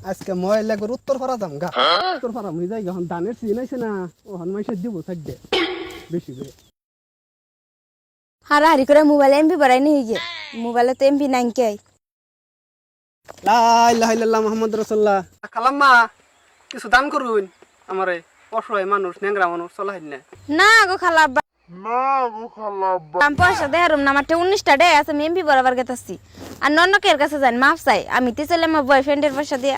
আজকে ময়লা করে উত্তর পাড়া দাম গা উত্তর পাড়া মুই যাই এখন ধানের সিজন আইছে না ও হন মাইসে দিব থাকবে বেশি করে হারাহারি করে মোবাইলে এমপি বাড়াই নি হইগে মোবাইলে তো এমপি নাই কে লা ইলাহা ইল্লাল্লাহ মুহাম্মাদুর রাসূলুল্লাহ খালাম্মা কিছু দান করুন আমারে অসহায় মানুষ নেংরা মানুষ চলাহিন না না গো খালা আমি পয়সা দেহারুম না আমার 19টা ডে আছে আমি এমপি বরাবর গেতাছি আর নন্নকের কাছে যাই মাফ চাই আমি তে চলে আমার বয়ফ্রেন্ডের পয়সা দিয়া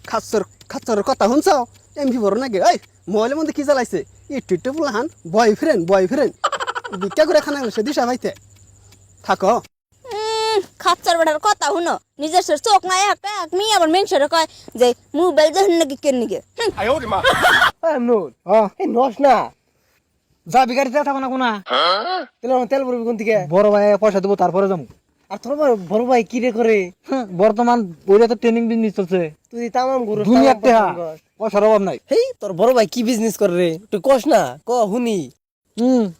খাচ্চর খাচ্চর কথা শুনছাও এমপি বড় নাকি ওই মোবাইলের মধ্যে কি চালাইছে একটু একটু বলহান বয়ফ্রেন্ড ভিক্ষা করে খানা সে দিশা ভাইতে থাকো খাচ্চার বেটার কথা শুনো নিজের চোখ নাই একটা আমি আবার মেনসরে কয় যে মোবাইল দেখুন নাকি কেন নিগে এই নস না যাবি গাড়িতে থাকো না কোনা তেল ভরবি কোন থেকে বড় ভাই পয়সা দেবো তারপরে যাবো আর তোর বড় ভাই কি রে করে বর্তমান ওইটা তো ট্রেনিং বিজনেস চলছে তুই তামাম গুরু দুনিয়ার টাকা পয়সার অভাব নাই হেই তোর বড় ভাই কি বিজনেস করে রে তুই কস না ক হুনি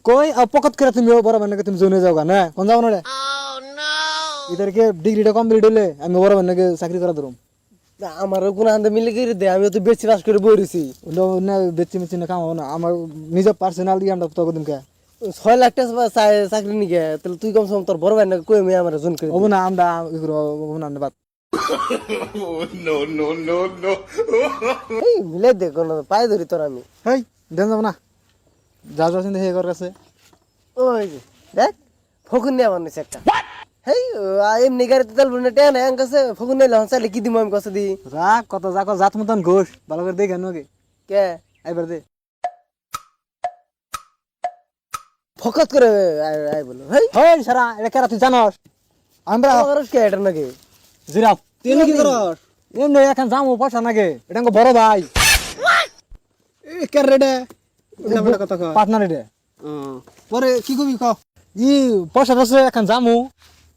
কই পকত করে তুমি বড় ভাই নাকি তুমি জনে যাও না কোন যাও না রে ইদারকে ডিগ্রিটা কমপ্লিট হলে আমি বড় ভাই নাকি চাকরি করা ধরুম আমারও কোন আন্দে মিলে করে দে আমি তো বেশি পাস করে বই রইছি না বেচি মেচি না কাম না আমার নিজের পার্সোনাল ইয়ামটা তো কদিন কে 6 লাখ টাকা চাকরি নিকে তাহলে তুই কমসে কম তোর বড় ভাই না কই আমি আমার জোন করে ওবো না আমরা ওবো না বাত এই মিলে দে কোন পাই ধরি তোর আমি হেই দেন যাব না যা যা চিন্তা হে কর কাছে ওই যে দেখ ফকুন নিয়ে আমার নিছে একটা হেই এমনি গাড়িতে তেল ভরনে টেন হ্যাং কাছে ফকুন নিলে হন চাইলে কি দিমু আমি কাছে দি রাখ কত যা কত জাত মতন ঘোষ ভালো করে দেখে নাকি কে আইবার দে ফকাত করে আই বলো হেই হেই সারা এটা কেরা তুই জানোস আমরা আমার কে এটা নাকি জিরাফ তুই কি করস এমনি এখন যামু পয়সা নাকি এটা বড় ভাই এ কে রেডে এটা কথা কও পার্টনার এটা পরে কি কবি ক ই পয়সা আছে এখন যামু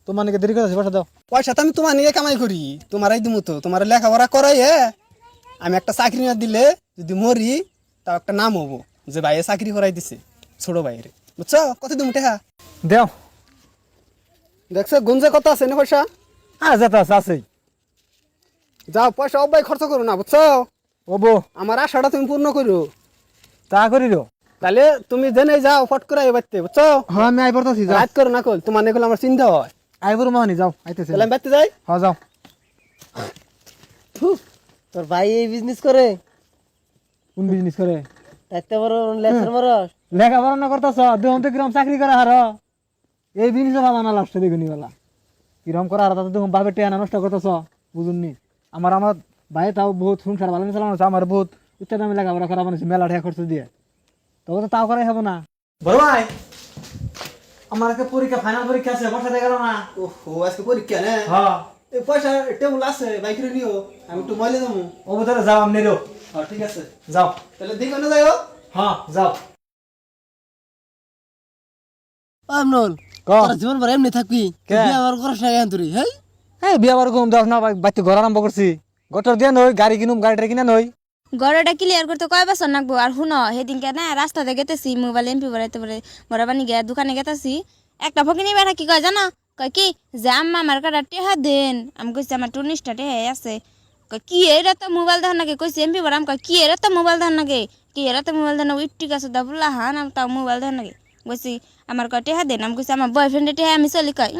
তোমার নাকি দেরি করে পয়সা দাও পয়সা তো আমি তোমার নিয়ে কামাই করি তোমারাই দিমু তো তোমার লেখাপড়া করাই আমি একটা চাকরি না দিলে যদি মরি তাও একটা নাম হবো যে ভাইয়ে চাকরি করাই দিছে ছোট ভাইরে বুঝছো কত দিমু টেহা দেও দেখছো গুঞ্জে কত আছে না পয়সা যেতে আছে আছেই যাও পয়সা অব্যয় খরচ করো না বুঝছো ওবো আমার আশাটা তুমি পূর্ণ করো তা করি রো তাহলে তুমি জেনে যাও ফট করে বাড়তে বুঝছো হ্যাঁ আমি আই পড়তাছি যাও রাত করো না কল তোমার নেগুলো আমার চিন্তা হয় আইবর মানি যাও আইতেছে তাহলে আমি বাড়তে যাই হ্যাঁ যাও তোর ভাই এই বিজনেস করে কোন বিজনেস করে একটা বড় লেখার মারস লেখাপড়া না করতেছ দেহন তো কিরম চাকরি করে হার এই বিজনেস ভালো না লাস্টে দেখুনি বলা কিরম করা আর তাতে তুমি বাপের টেয়া নষ্ট করতেছ বুঝুননি আমার ভাই তাও বহুত সংসার ভালো চালানো আছে আমার বহুত উচ্চ দামে লেখাপড়া করা বানিয়েছে মেলা ঠেয়া খরচ দিয়ে তবে তো তাও করাই হবো না বড় ভাই আমার একটা পরীক্ষা ফাইনাল পরীক্ষা আছে বসাতে গেল না ওহো আজকে পরীক্ষা না হ্যাঁ এই পয়সা টেবুল আছে বাইক রে নিও আমি একটু ময়লে যাবো ও ভিতরে যাও আপনি রো হ্যাঁ ঠিক আছে যাও তাহলে দিকে না যাইও হ্যাঁ যাও আমনল তোর জীবন ভর এমনি থাকবি বিয়ে আর করছ না কেন তুই হেই হ্যাঁ বিয়া বার কম দাও না বাইতে ঘর আরম্ভ করছি গটর দিয়ে নই গাড়ি কিনুম গাড়িটা কিনা নই গড়টা ক্লিয়ার করতে কয় বছর লাগবো আর শুনো সেদিনকে না রাস্তাতে গেতেছি মোবাইল এমপি বাড়াইতে পারে বরাবানি গিয়ে দোকানে গেতেছি একটা ফকিনি বেটা কি কয় জানো কয় কি যে আম্মা আমার কাটা টেহা দেন আমি কইছি আমার 19টা টেহা আছে কয় কি এরা তো মোবাইল দেন নাকি কইছি এমপি বাড়াম কয় কি এরা তো মোবাইল দেন নাকি কি এরা তো মোবাইল দেন উইট ঠিক আছে দা বললা হান আমি তাও মোবাইল দেন নাকি কইছি আমার কয় টেহা দেন আমি কইছি আমার বয়ফ্রেন্ডের টেহা আমি চলি কয়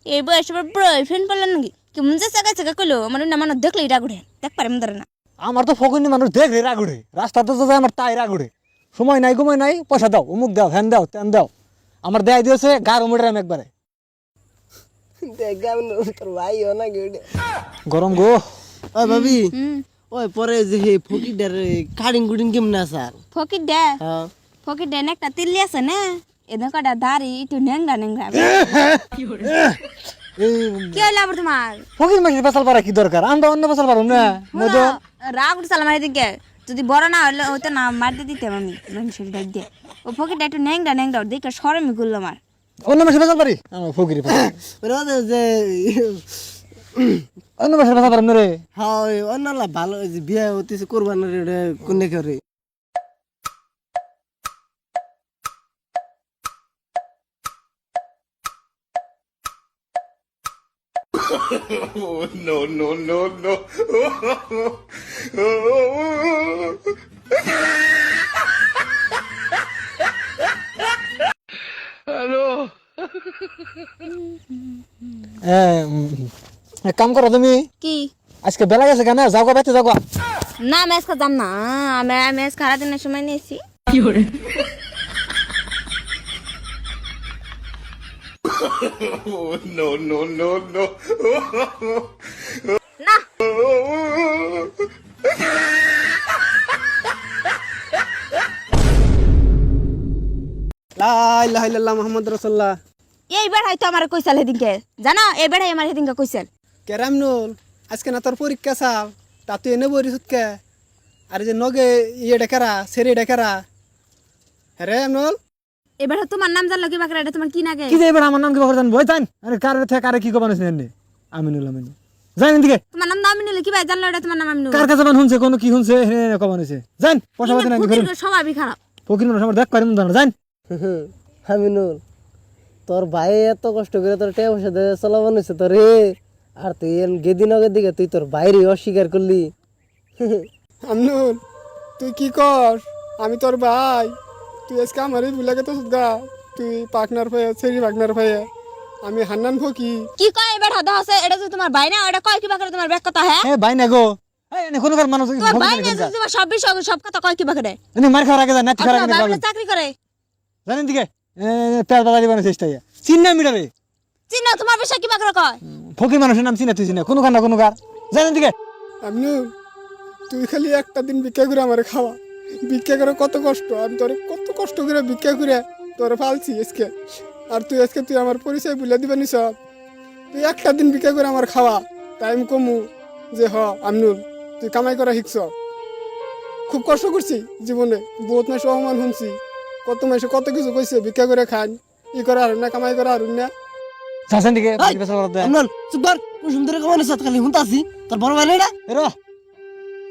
এই বয়স আবার বয়ফ্রেন্ড বললেন নাকি কেমন যে চাকা চাকা কইলো আমার না মানুষ দেখলেই রাগ উঠে দেখ পারে ধরে না আমার তো ফকুনি মানুষ দেখলে রাগুড়ে রাস্তাতে তো যায় আমার তাই রাগুড়ে সময় নাই ঘুমাই নাই পয়সা দাও অমুক দাও হ্যান দাও তেন দাও আমার দেয় দিয়েছে গার উমড়ে আমি একবারে দেখ আমনল তোর ভাই ও না গেডে গরম গো ওই ভাবি ওই পরে যে হে ফকিডার কাটিং কুটিং কেমন আছে আর ফকির দে হ্যাঁ ফকির দে একটা তিল্লি আছে না এদের কটা দাড়ি একটু নেংরা নেংরা এই কি হইলো আবার তোমার ফকির মাসির পেশাল পারা কি দরকার আমরা অন্য পেশাল পারুম না মধু রাগ উঠছে আমার এদিকে যদি বড় না হলে ওইটা না মারতে দিতাম আমি মানুষের ডাক দিয়ে ও ফকিরটা একটু নেংরা নেংরা দেখে সরমি করলো আমার অন্য মাসির পেশাল পারি আমার ফকির ওরে যে অন্য মাসির পেশাল পারুম না রে হ্যাঁ অন্যলা ভালো যে বিয়ে হতেছে কোরবানির কোনে করে এক কাম করো তুমি কি আজকে বেলা গেছে কেন যাও গা বেতে যাও গা। না আমি আজকে যাম না আমি আজকে সারাদিনের সময় নিয়েছি না লা ইলাহা ইল্লাল্লাহ মুহাম্মদ রাসূলুল্লাহ। এই বেড়াই তো আমার কইসাল সেদিনকে জানো এই বেড়াই আমার সেদিনকে কইসাল কেরামনুল আজকে না তোর পরীক্ষা চাও তা তুই এনে বরিস কে আর যে নগে ইয়ে ডেকারা সেরে ডেকারা হ্যাঁ এমনুল এবার তোমার নাম জানলো কি বাকরা এটা তোমার কি নাগে কি যে এবার আমার নাম কি বলছেন বই জান আরে কারে থেকে কারে কি কবানো শুনেন আমিনুল আমিন জানেন দিকে তোমার নাম নাম নিলে কি ভাই জানলো এটা তোমার নাম আমি কার কাছে বান শুনছে কোন কি শুনছে হে কবানোছে জান পয়সা পাতি নাই ঘরে সবাই খারাপ ফকির মানুষ আমার দেখ পারিম জান জান আমিনুল তোর ভাই এত কষ্ট করে তোর টাকা পয়সা দিয়ে চলাবান হয়েছে তোর রে আর তুই গেদিন আগের দিকে তুই তোর বাইরে অস্বীকার করলি আমনুল তুই কি কর আমি তোর ভাই তুই আজকে আমারই ভুলে গেছিস গা তুই পার্টনার হয়ে সেরি পার্টনার হয়ে আমি হান্নান ফকি কি কয় এবার হাদা আছে এটা তো তোমার ভাই না ওটা কয় কি বাকরা তোমার ব্যাক কথা হ্যাঁ এ ভাই না গো এই এনে কোন কার মানুষ তোমার ভাই না যে তোমার সব বিষয় সব কথা কয় কি বাকরা এনে মার খাওয়ার আগে জান নাতি খাওয়ার আগে আপনার যাবেন ভাই চাকরি করে জানেন দিকে পেট বাজারি বানাইছে চেষ্টা চিন্না মিটারে চিনো তোমার বিষয় কি বাকরা কয় ফকির মানুষের নাম চিনা তুই চিনা কোনো কার না কোনো কার জানেন দিকে আমনুল তুই খালি একটা দিন ভিক্ষা করে আমার খাওয়া ভিক্ষা করে কত কষ্ট আমি তোর কত কষ্ট করে ভিক্ষা করে তোর ফালছি আজকে আর তুই আজকে তুই আমার পরিচয় ভুলে দিবেনি সব তুই একটা দিন ভিক্ষা করে আমার খাওয়া টাইম কমু যে হ আমনুল তুই কামাই করা শিখছ খুব কষ্ট করছি জীবনে বহুত মাসে অপমান শুনছি কত মাসে কত কিছু কইছে ভিক্ষা করে খান ই করা হারুন না কামাই করা হারুন না জানেন দিকে বাকি পেছাল করতে আমনুল চুপ কর কোন সুন্দর কমানিস খালি হুনতাছি তোর বড় ভাই না এটা এরো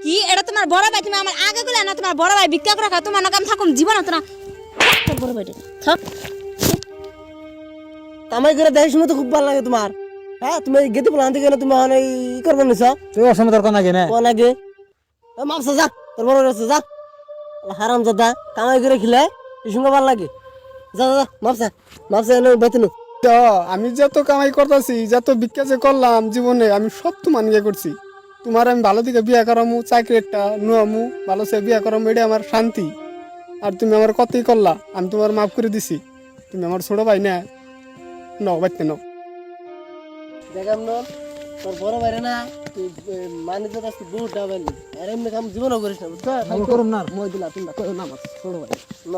কি এটা তোমার বড় ভাই তুমি আমার আগে গুলা না তোমার বড় ভাই ভিক্ষা করে খাও তোমার নাম থাকুম জীবন হতো না তোর বড় ভাই থাক কামাই করে দেখার সময় তো খুব ভালো লাগে তোমার হ্যাঁ তুমি গেতে বলা আনতে গেলে তুমি ই করবো নিছ তুই অসময় তোর কোন আগে না কোন আগে মাপসা যা তোর বড় রয়েছে যা হারাম জাদা কামাই করে খিলে এই সঙ্গে ভালো লাগে যা যা মাপসা মাপসা এনে বেতন তো আমি যত কামাই করতেছি যত ভিক্ষা যে করলাম জীবনে আমি সব তো মানিয়ে করছি তোমার আমি ভালো দিকে বিয়ে করামু চাকরি একটা নুয়ামু ভালো সে বিয়ে করামু এটা আমার শান্তি আর তুমি আমার কতই করলা আমি তোমার মাফ করে দিছি তুমি আমার ছোট ভাই না নাও বাইতে নাও দেখাম ন তোর বড় বাইরে না তুই মানে তো আজকে বহুত ডাবেন আর এমনি কাম জীবনও করিস না বুঝছো আমি করুম না মই দিলা তুমি না আমার ছোট ভাই ন